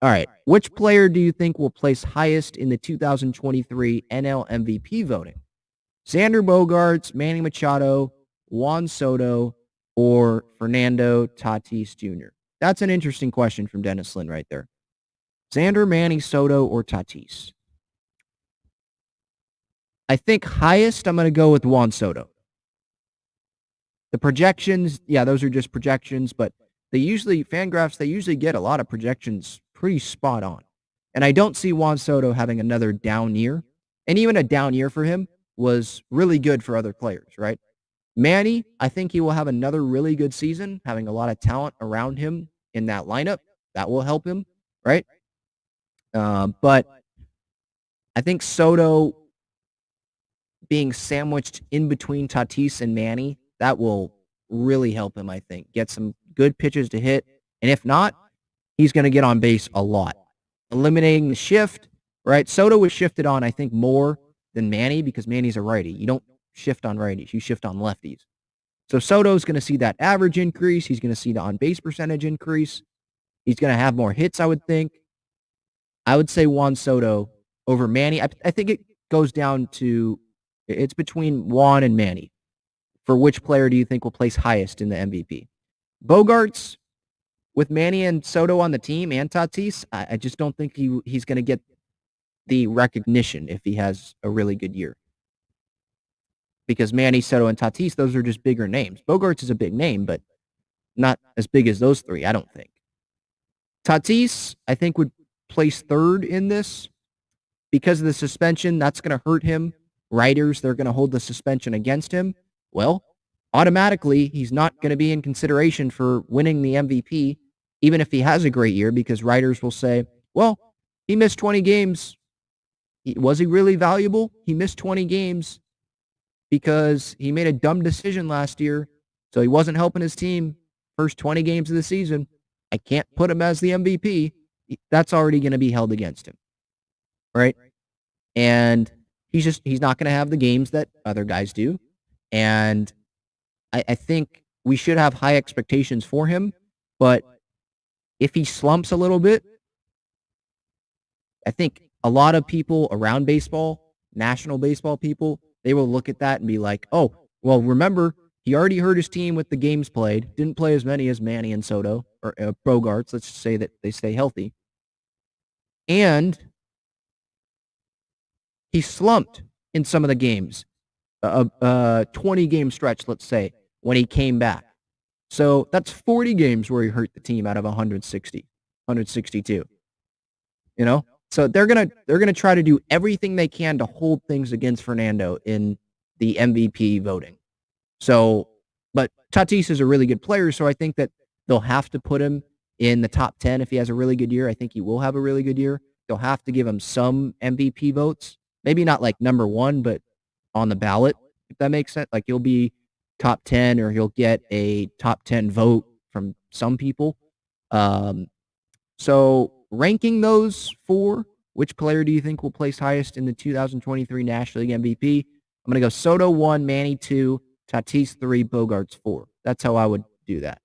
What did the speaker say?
All right. Which player do you think will place highest in the 2023 NL MVP voting? Xander Bogaerts, Manny Machado, Juan Soto, or Fernando Tatis Jr.? That's an interesting question from Dennis Lynn right there. Xander, Manny, Soto, or Tatis? I think highest, I'm going to go with Juan Soto. The projections, yeah, those are just projections, but Fangraphs, they usually get a lot of projections pretty spot on. And I don't see Juan Soto having another down year. And even a down year for him was really good for other players, right? Manny, I think he will have another really good season, having a lot of talent around him in that lineup. That will help him, right? But I think Soto being sandwiched in between Tatis and Manny, that will really help him, I think. Get some good pitches to hit. And if not, he's going to get on base a lot. Eliminating the shift, right? Soto was shifted on, I think, more than Manny because Manny's a righty. You don't shift on righties. You shift on lefties. So Soto's going to see that average increase. He's going to see the on-base percentage increase. He's going to have more hits, I would think. I would say Juan Soto over Manny. I think it goes down to, it's between Juan and Manny. For which player do you think will place highest in the MVP? Bogaerts, with Manny and Soto on the team and Tatis, I just don't think he's going to get the recognition if he has a really good year. Because Manny, Soto, and Tatis, those are just bigger names. Bogaerts is a big name, but not as big as those three, I don't think. Tatis, I think, would place third in this. Because of the suspension, that's going to hurt him. Writers, they're going to hold the suspension against him. Well, automatically, he's not going to be in consideration for winning the MVP, even if he has a great year, because writers will say, well, he missed 20 games. Was he really valuable? He missed 20 games because he made a dumb decision last year, so he wasn't helping his team first 20 games of the season. I can't put him as the MVP. That's already going to be held against him, right? And he's not going to have the games that other guys do. And I think we should have high expectations for him, but if he slumps a little bit, I think a lot of people around baseball, national baseball people, they will look at that and be like, oh, well, remember, he already hurt his team with the games played, didn't play as many as Manny and Soto, or Bogaerts, let's just say that they stay healthy. And he slumped in some of the games, a 20-game stretch, let's say, when he came back. So that's 40 games where he hurt the team out of 162. You know? So they're gonna try to do everything they can to hold things against Fernando in the MVP voting. So, but Tatis is a really good player, so I think that they'll have to put him in the top 10 if he has a really good year. I think he will have a really good year. They'll have to give him some MVP votes. Maybe not like number one, but on the ballot, if that makes sense. Like he'll be top 10 or he'll get a top 10 vote from some people. So ranking those four, which player do you think will place highest in the 2023 National League MVP? I'm going to go Soto 1, Manny 2, Tatis 3, Bogaerts 4. That's how I would do that.